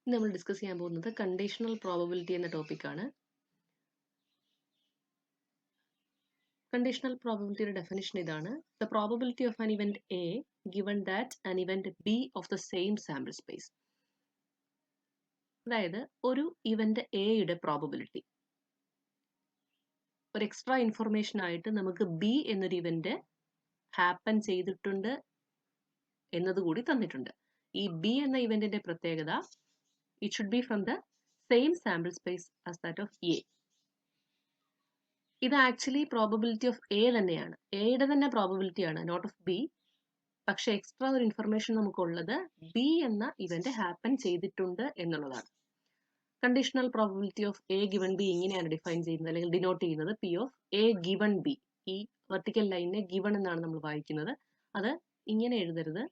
ഇന്ന് നമ്മൾ ഡിസ്കസ് ചെയ്യാൻ പോകുന്നത് കണ്ടീഷണൽ പ്രോബബിലിറ്റി എന്ന ടോപ്പിക്കാണ്. കണ്ടീഷണൽ പ്രോബബിലിറ്റിയുടെ ഡെഫിനിഷൻ ഇതാണ്: the probability of an event A given that an event B of the same sample space. അതായത് ഒരു ഇവന്റ് എയുടെ പ്രോബബിലിറ്റി ഒരു എക്സ്ട്രാ ഇൻഫർമേഷൻ ആയിട്ട് നമുക്ക് ബി എന്നൊരു ഇവന്റ് ഹാപ്പൻ ചെയ്തിട്ടുണ്ട് എന്നതുകൂടി തന്നിട്ടുണ്ട്. ഈ ബി എന്ന ഇവന്റിന്റെ പ്രത്യേകത it should be from the same sample space as that of A. ഇത് ആക്ച്വലി പ്രോബബിലിറ്റി ഓഫ് എ തന്നെയാണ്, എയുടെ തന്നെ പ്രോബബിലിറ്റി ആണ്, നോട്ട് ഓഫ് ബി. പക്ഷെ എക്സ്ട്രാ ഒരു ഇൻഫർമേഷൻ നമുക്കുള്ളത് ബി എന്ന ഇവന്റ് ഹാപ്പൻ ചെയ്തിട്ടുണ്ട് എന്നുള്ളതാണ്. Conditional probability of A given B ഇങ്ങനെയാണ് ഡിഫൈൻ ചെയ്യുന്നത് അല്ലെങ്കിൽ ഡിനോട്ട് ചെയ്യുന്നത്: P of A given B. ഈ വെർട്ടിക്കൽ ലൈനിനെ ഗിവൺ എന്നാണ് നമ്മൾ വായിക്കുന്നത്. അത് ഇങ്ങനെ എഴുതരുത്,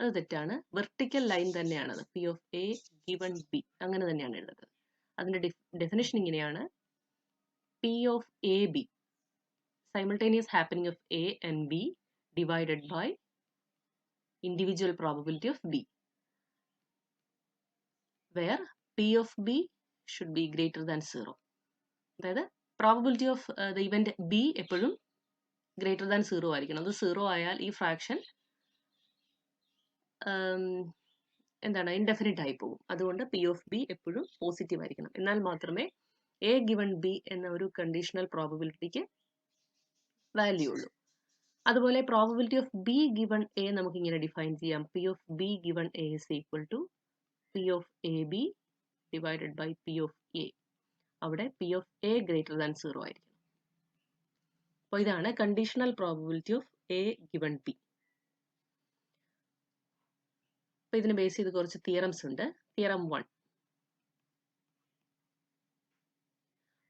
അത് തെറ്റാണ്. വെർട്ടിക്കൽ ലൈൻ തന്നെയാണത്. P of A given B അങ്ങനെ തന്നെയാണ് എഴുതുന്നത്. അതിന്റെ ഡെഫിനിഷൻ ഇങ്ങനെയാണ്: P of A B simultaneous happening of A and B divided by individual probability of B, where P of B should be greater than 0. അതായത് probability of the event B എപ്പോഴും greater than 0 ആയിരിക്കണം. അത് 0 ആയാൽ ഈ fraction എന്താണ്, indefinite ആയി പോകും. അതുകൊണ്ട് പി ഓഫ് ബി എപ്പോഴും പോസിറ്റീവ് ആയിരിക്കണം. എന്നാൽ മാത്രമേ എ ഗിവൺ ബി എന്ന ഒരു കണ്ടീഷണൽ പ്രോബബിലിറ്റിക്ക് വാല്യൂ ഉള്ളൂ. അതുപോലെ probability of B given A നമുക്ക് ഇങ്ങനെ ഡിഫൈൻ ചെയ്യാം: P of B given A is equal to P of A B divided by P of A. അവിടെ P of A greater than 0 ആയിരിക്കും. അപ്പോൾ ഇതാണ് conditional probability of A given B. അപ്പോൾ ഇതിനെ base ചെയ്ത് കുറച്ച് തിയറംസ് ഉണ്ട്. Theorem 1: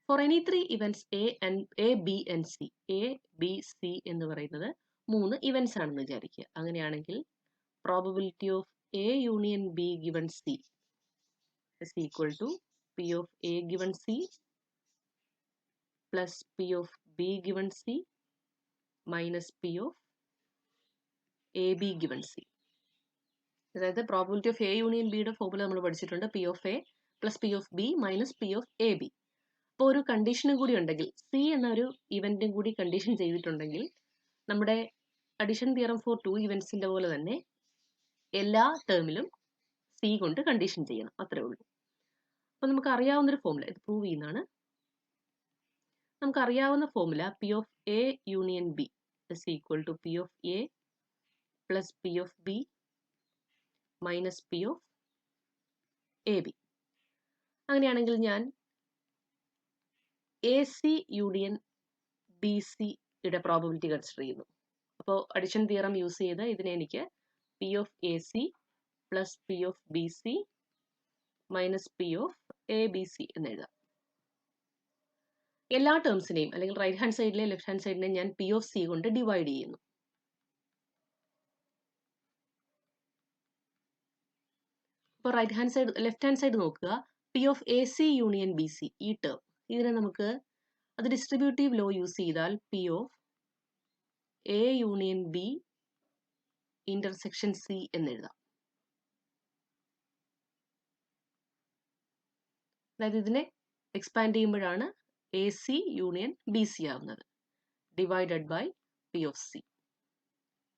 For any three events A, B and C, A, B, C എന്ന് പറയുന്നത് 3 ഇവന്റ്സ് ആണെന്ന് വിചാരിക്കുക. അങ്ങനെയാണെങ്കിൽ probability of A union B given C is equal to P of A given C plus P of B given C minus P of AB given C. അതായത് probability of A union ബിയുടെ formula നമ്മൾ പഠിച്ചിട്ടുണ്ട്: P of A plus P of B minus P of A B. അപ്പോൾ ഒരു കണ്ടീഷനും കൂടി ഉണ്ടെങ്കിൽ, C എന്നൊരു ഇവന്റും കൂടി കണ്ടീഷൻ ചെയ്തിട്ടുണ്ടെങ്കിൽ, നമ്മുടെ അഡിഷൻ തിയറം ഫോർ 2 ഇവന്റ്സിന്റെ പോലെ തന്നെ എല്ലാ ടേമിലും സി കൊണ്ട് കണ്ടീഷൻ ചെയ്യണം, അത്രേ ഉള്ളൂ. അപ്പോൾ നമുക്ക് അറിയാവുന്നൊരു ഫോർമുല, ഇത് പ്രൂവ് ചെയ്യുന്നതാണ്. നമുക്ക് അറിയാവുന്ന formula P of A union B is equal to P of A plus P of B minus P of A B. അങ്ങനെയാണെങ്കിൽ ഞാൻ എ സി യൂണിയൻ ബി സിയുടെ പ്രോബബിലിറ്റി കൺസിഡർ ചെയ്യുന്നു. അപ്പോൾ അഡിഷൻ തിയറം യൂസ് ചെയ്ത് ഇതിനെ എനിക്ക് P of A C plus P of B C minus P of A B C എന്ന് എഴുതാം. എല്ലാ ടേംസിനെയും അല്ലെങ്കിൽ റൈറ്റ് ഹാൻഡ് സൈഡിലെ ലെഫ്റ്റ് ഹാൻഡ് സൈഡിനെ ഞാൻ പി ഓഫ് സി കൊണ്ട് ഡിവൈഡ് ചെയ്യുന്നു. അപ്പോൾ right hand side left hand side നോക്കുക. P of A C union B C, ഈ ടേം, ഇതിനെ നമുക്ക് അത് ഡിസ്ട്രിബ്യൂട്ടീവ് ലോ യൂസ് ചെയ്താൽ P of A union B intersection C എന്ന് എഴുതാം. അതായത് ഇതിനെ എക്സ്പാൻഡ് ചെയ്യുമ്പോഴാണ് A C union B C ആവുന്നത്. Divided by P of C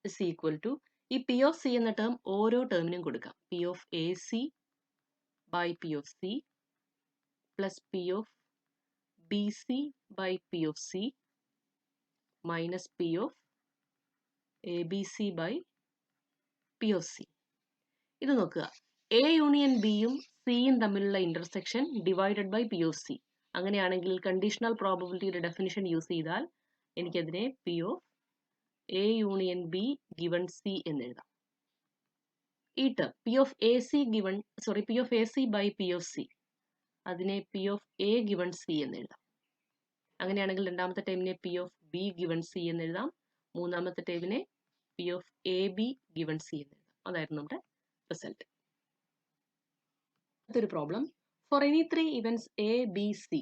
is equal to, ഈ പി ഓഫ് സി എന്ന ടേം ഓരോ ടേമിനും കൊടുക്കാം: P of A C by P of C plus P of B C by P of C minus P of A B C by P of C. ഇത് നോക്കുക, A union ബിയും സിയും തമ്മിലുള്ള intersection divided by P of C. അങ്ങനെയാണെങ്കിൽ conditional പ്രോബബിലിറ്റിയുടെ definition use ചെയ്താൽ എനിക്കതിനെ P of A union B given C എന്ന് എഴുതാം. ഈ term P of A C given P of A C by P of C, അതിനെ P of A given C എന്ന് എഴുതാം. അങ്ങനെയാണെങ്കിൽ രണ്ടാമത്തെ ടേമിനെ P of B given C എന്ന് എഴുതാം. മൂന്നാമത്തെ ടേമിനെ P of A B given C എന്ന് എഴുതാം. അതായിരുന്നു നമ്മുടെ റിസൾട്ട്. അടുത്തൊരു problem: for any 3 events A B C.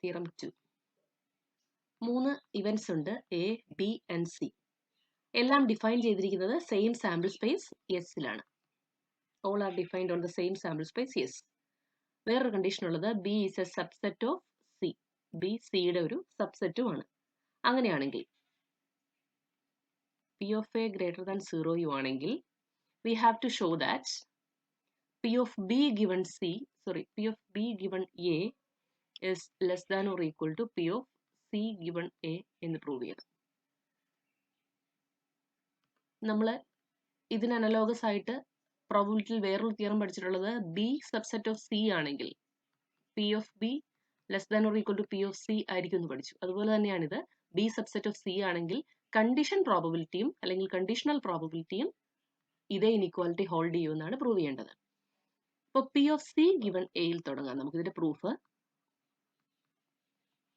Theorem 2: 3 events ഉണ്ട്, എ ബി ആൻഡ് സി. എല്ലാം ഡിഫൈൻ ചെയ്തിരിക്കുന്നത് സെയിം സാമ്പിൾ സ്പേസ് എസിലാണ്. All are defined on the same sample space S. വേറൊരു കണ്ടീഷൻ ഉള്ളത് B is a subset of C. B സിയുടെ ഒരു സബ്സെറ്റുമാണ്. അങ്ങനെയാണെങ്കിൽ P of A greater than 0 ആണെങ്കിൽ we have to show that P of B given P of B given A is less than or equal to P of C given A എന്ന് prove ചെയ്യണം. നമ്മൾ ഇതിന് analogous ആയിട്ട് പ്രോബബിലിറ്റിയിൽ വേറൊരു theorem പഠിച്ചിട്ടുള്ളത് B subset of C ആണെങ്കിൽ P of B less than or equal to P of C ആയിരിക്കും എന്ന് പഠിച്ചു. അതുപോലെ തന്നെയാണിത്. ബി സബ്സെറ്റ് ഓഫ് സി ആണെങ്കിൽ കണ്ടീഷൻ പ്രോബബിലിറ്റിയും അല്ലെങ്കിൽ കണ്ടീഷണൽ പ്രോബബിലിറ്റിയും ഇതേ ഇനിക്വാലിറ്റി ഹോൾഡ് ചെയ്യുമെന്നാണ് പ്രൂവ് ചെയ്യേണ്ടത്. അപ്പോൾ പി ഓഫ് സി ഗിവൺ എയിൽ തുടങ്ങാം. നമുക്കിതിന്റെ proof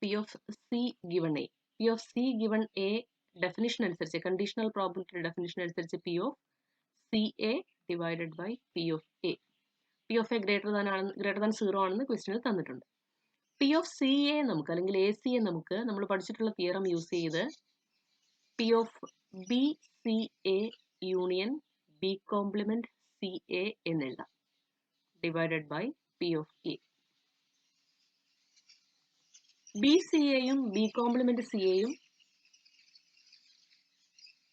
P of C given A. P of C given A definition അനുസരിച്ച്, കണ്ടീഷണൽ പ്രോബബിലിറ്റി ഡെഫിനിഷൻ അനുസരിച്ച് P of C A divided by P of A. P of A greater than 0 ആണെന്ന് ക്വസ്റ്റ്യനിൽ തന്നിട്ടുണ്ട്. P of C A നമുക്ക് അല്ലെങ്കിൽ A C A നമുക്ക് നമ്മൾ പഠിച്ചിട്ടുള്ള തിയറം യൂസ് ചെയ്ത് P of B C A union B complement C A എന്നെഴുതാം. Divided by P of A. B C എയും ബി കോംപ്ലിമെന്റ് സി എയും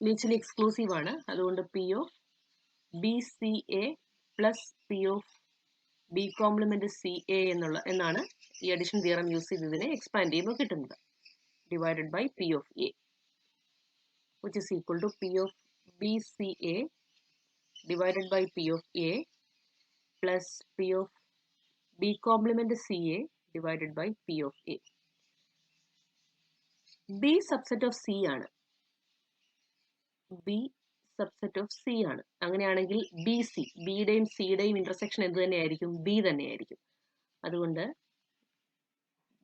മ്യൂച്വലി എക്സ്ക്ലൂസീവ് ആണ്. അതുകൊണ്ട് P of B C A plus P of B complement C A എന്നാണ് ഈ addition theorem use ചെയ്ത് ഇതിനെ expand ചെയ്യുമ്പോൾ കിട്ടുന്നത്. Divided by P of A which is equal to P of B C A divided by P of A plus P of B complement C A divided by P of A. B subset of C ആണ്. B subset of C ആണ്. അങ്ങനെയാണെങ്കിൽ B C, ബിയുടെയും സിയുടെയും intersection എന്ത് തന്നെയായിരിക്കും? B തന്നെയായിരിക്കും. അതുകൊണ്ട്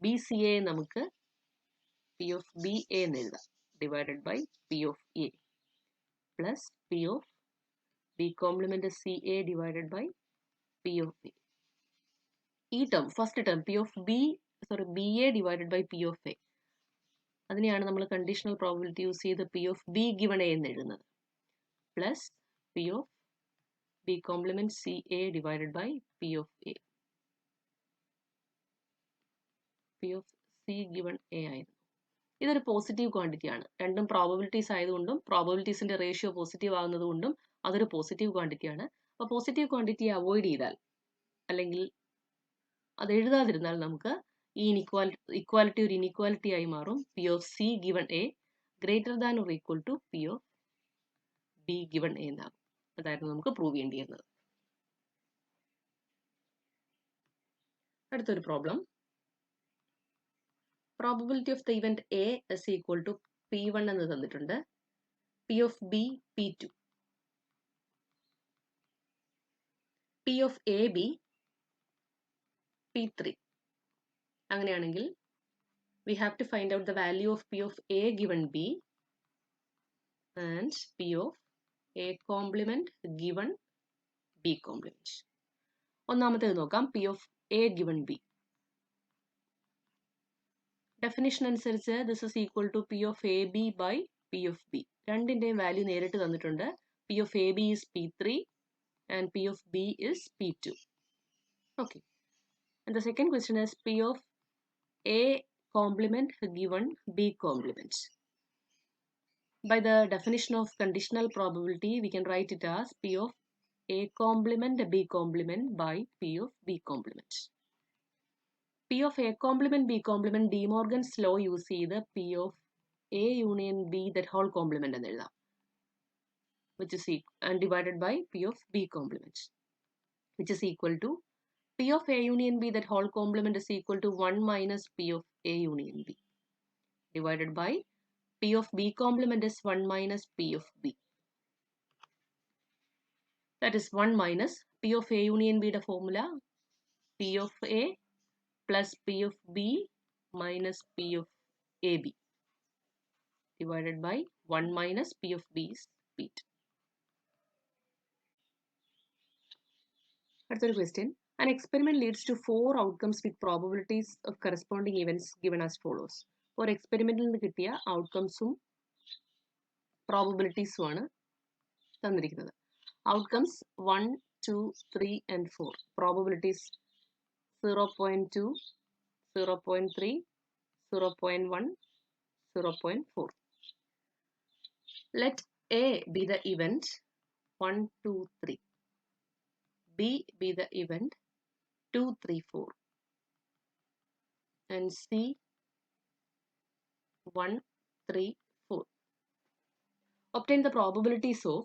B C A നമുക്ക് പി ഓഫ് ബി എ എന്ന് എഴുതാം. Divided by P of A plus P of B complement C A divided by P of A. ഈ term first term B A divided by P of A, അതിനെയാണ് നമ്മൾ conditional probability use ചെയ്ത് P of B given A എന്ന് എഴുതുന്നത്. Plus P of B complement C A divided by P of A. P of C given A ആയിരുന്നു. ഇതൊരു positive quantity ആണ്. രണ്ടും probabilities ആയതുകൊണ്ടും പ്രോബബിലിറ്റീസിന്റെ റേഷ്യോ പോസിറ്റീവ് ആകുന്നതുകൊണ്ടും അതൊരു പോസിറ്റീവ് ക്വാണ്ടിറ്റി ആണ്. അപ്പോൾ പോസിറ്റീവ് ക്വാണ്ടിറ്റിയെ അവോയ്ഡ് ചെയ്താൽ അല്ലെങ്കിൽ അത് എഴുതാതിരുന്നാൽ നമുക്ക് ഈ ഇക്വാലിറ്റി ഒരു ഇനിക്വാലിറ്റി ആയി മാറും. P of C given A greater than or equal to P of B given A എന്നാകും. അതായിരുന്നു നമുക്ക് പ്രൂവ് ചെയ്യേണ്ടിയിരുന്നത്. അടുത്തൊരു problem. Probability of the event A is equal to P1 എന്ന് തന്നിട്ടുണ്ട്. P of B P2. P of AB P3. അങ്ങനെയാണെങ്കിൽ we have to find out the value of P of A given B and P of A complement given B complement. ഒന്നാമത്തേത് നോക്കാം. P of A given B. Definition അനുസരിച്ച് this is equal to P of A B by P of B. രണ്ടിൻ്റെയും value നേരിട്ട് തന്നിട്ടുണ്ട്. P of A B is P3 and P of B is P2. Okay. And the second question is P of A complement given B complement. By the definition of conditional probability, we can write it as P of A complement B complement by P of B complement. P of A complement B complement De Morgan's law use ചെയ്ത് P of A union B that whole complement എന്ന് എഴുതാം, which is and divided by P of B complement, which is equal to P of A union B that whole complement is equal to 1 minus P of A union B divided by P of B complement is 1 minus P of B. That is 1 minus P of A union B the formula P of A plus P of B minus P of AB divided by 1 minus P of B is P2. Another question. An experiment leads to 4 outcomes with probabilities of corresponding events given as follows. For experiment നിന്ന് കിട്ടിയ outcomes പ്രോബബിലിറ്റീസും ആണ് തന്നിരിക്കുന്നത്. Outcomes 1, 2, 3 and 4. Probabilities 0.2, 0.3, 0.1, 0.4. Let A be the event 1, 2, 3. B be the event 2, 3, 4. And C 1, 3, 4. Obtain the probabilities of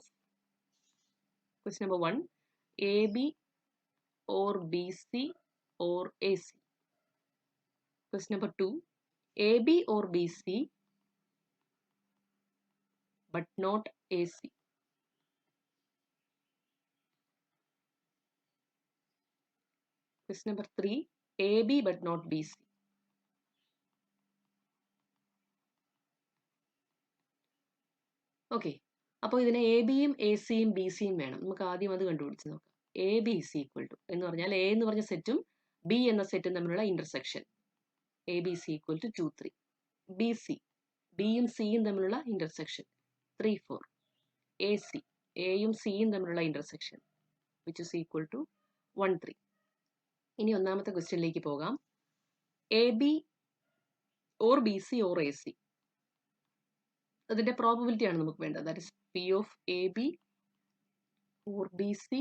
question number 1, AB or BC or AC. Question number 2, AB or BC but not AC. Question number 3, AB but not BC. Okay, അപ്പോൾ ഇതിനെ A ബിയും A സിയും B സിയും വേണം. നമുക്ക് ആദ്യം അത് കണ്ടുപിടിച്ച് നോക്കാം. A B is equal to എന്ന് പറഞ്ഞാൽ എ എന്ന് പറഞ്ഞ സെറ്റും ബി എന്ന സെറ്റും തമ്മിലുള്ള intersection A B C equal to 2, 3. B C ബിയും സിയും തമ്മിലുള്ള ഇന്റർസെക്ഷൻ 3, 4. എ സി എയും സിയും തമ്മിലുള്ള intersection which is equal to 1, 3. ഇനി ഒന്നാമത്തെ ക്വസ്റ്റ്യനിലേക്ക് പോകാം. A B or B C or A C, അതിന്റെ പ്രോബബിലിറ്റി ആണ് നമുക്ക് വേണ്ടത്. That is P of A B or B C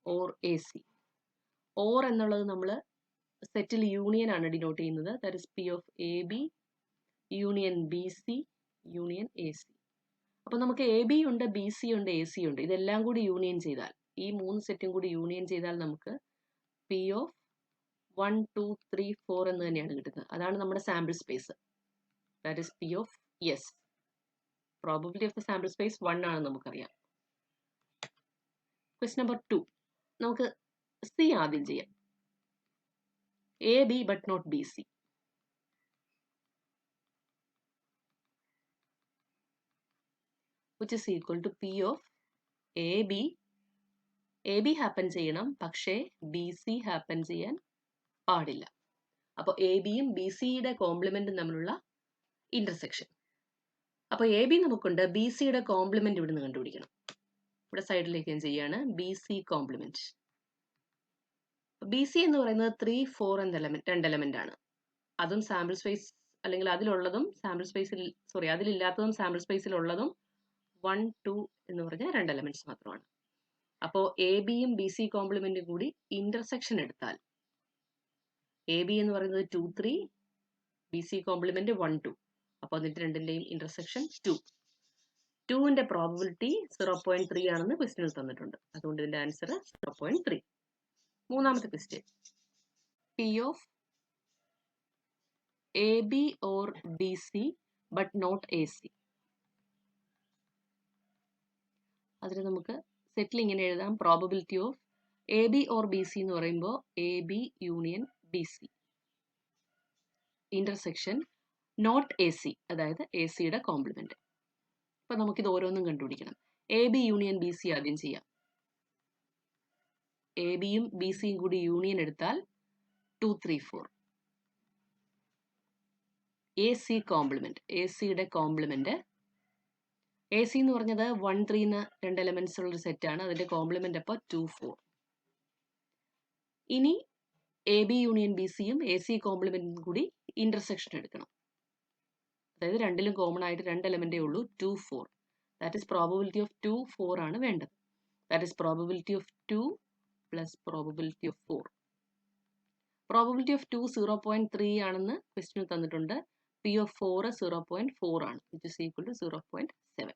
or A C. Or എന്നുള്ളത് നമ്മൾ സെറ്റിൽ യൂണിയൻ ആണ് ഡിനോട്ട് ചെയ്യുന്നത്. That is P of A B union B C union A C. അപ്പൊ നമുക്ക് എ ബി ഉണ്ട്, ബി സി ഉണ്ട്, A C ഉണ്ട്. ഇതെല്ലാം കൂടി യൂണിയൻ ചെയ്താൽ, ഈ 3 സെറ്റും കൂടി യൂണിയൻ ചെയ്താൽ നമുക്ക് പി ഓഫ് 1, 2, 3, 4 എന്ന് തന്നെയാണ് കിട്ടുന്നത്. അതാണ് നമ്മുടെ sample space. That is P of S. Probability of the sample space 1 ആണെന്ന് നമുക്കറിയാം. ക്വസ്റ്റ്യൻ നമ്പർ 2, നമുക്ക് സി ആദ്യം ചെയ്യാം. A B but not B C. which is equal to P of AB. AB happen ചെയ്യണം, പക്ഷേ ബി സി ഹാപ്പൻ ചെയ്യാൻ പാടില്ല. അപ്പോൾ എ ബിയും ബി സിയുടെ കോംപ്ലിമെന്റും തമ്മിലുള്ള ഇന്റർസെക്ഷൻ. അപ്പോൾ എ ബി നമുക്കുണ്ട്, ബി സിയുടെ കോംപ്ലിമെന്റ് ഇവിടുന്ന് കണ്ടുപിടിക്കണം. ഇവിടെ സൈഡിലേക്ക് ഞാൻ ചെയ്യാണ് B C complement. B C എന്ന് പറയുന്നത് 3, 4 എന്ന രണ്ട് എലമെന്റ് ആണ്. അതും സാമ്പിൾ സ്പേസ് അല്ലെങ്കിൽ അതിലുള്ളതും സാമ്പിൾ സ്പേസിൽ അതിലില്ലാത്തതും സാമ്പിൾ സ്പേസിലുള്ളതും 1, 2 എന്ന് പറഞ്ഞ രണ്ട് എലമെന്റ്സ് മാത്രമാണ്. അപ്പോൾ എ ബിയും ബി സി കോംപ്ലിമെന്റും കൂടി ഇന്റർസെക്ഷൻ എടുത്താൽ എ ബി എന്ന് പറയുന്നത് 2, 3, ബി സി കോംപ്ലിമെന്റ് 1, 2. അപ്പോൾ അതിന്റെ രണ്ടിന്റെയും ഇന്റർസെക്ഷൻ 2. 2ന്റെ പ്രോബബിലിറ്റി 0.3 ആണെന്ന് ക്വസ്റ്റ്യനിൽ തന്നിട്ടുണ്ട്. അതുകൊണ്ട് ഇതിന്റെ ആൻസർ 0.3. മൂന്നാമത്തെ question, P of A B or B C but not A C. അതിന് നമുക്ക് സെറ്റിൽ ഇങ്ങനെ എഴുതാം. Probability of A B or B C എന്ന് പറയുമ്പോൾ A B union B C intersection not A C, അതായത് എ സിയുടെ കോംപ്ലിമെന്റ്. അപ്പൊ നമുക്കിത് ഓരോന്നും കണ്ടുപിടിക്കണം. A B union B C ആദ്യം ചെയ്യാം. എ ബിയും ബി സിയും കൂടി യൂണിയൻ എടുത്താൽ 2, 3, 4. എ സി കോംപ്ലിമെന്റ്, എ സിയുടെ കോംപ്ലിമെന്റ്. എ സി എന്ന് പറഞ്ഞത് 1, 3 എന്ന രണ്ട് എലമെന്റ്സ് ഉള്ള ഒരു സെറ്റാണ്. അതിന്റെ കോംപ്ലിമെന്റ് അപ്പോൾ 2, 4. ഇനി എ ബി യൂണിയൻ ബി സിയും എ സി കോംപ്ലിമെന്റും കൂടി ഇന്റർസെക്ഷൻ എടുക്കണം. അതായത് രണ്ടിലും കോമൺ ആയിട്ട് രണ്ട് എലമെന്റേ ഉള്ളൂ, 2, 4. ദാറ്റ് ഇസ് പ്രോബബിലിറ്റി ഓഫ് 2, 4 ആണ് വേണ്ടത്. That is probability of 2 plus probability of 4. Probability of 2 0.3 ആണെന്ന് ക്വസ്റ്റ്യൻ തന്നിട്ടുണ്ട്. പി ഓഫ് 4 0.4 ആണ്, വിച്ച് ഇസ് ഈക്വൽ ടു 0.7.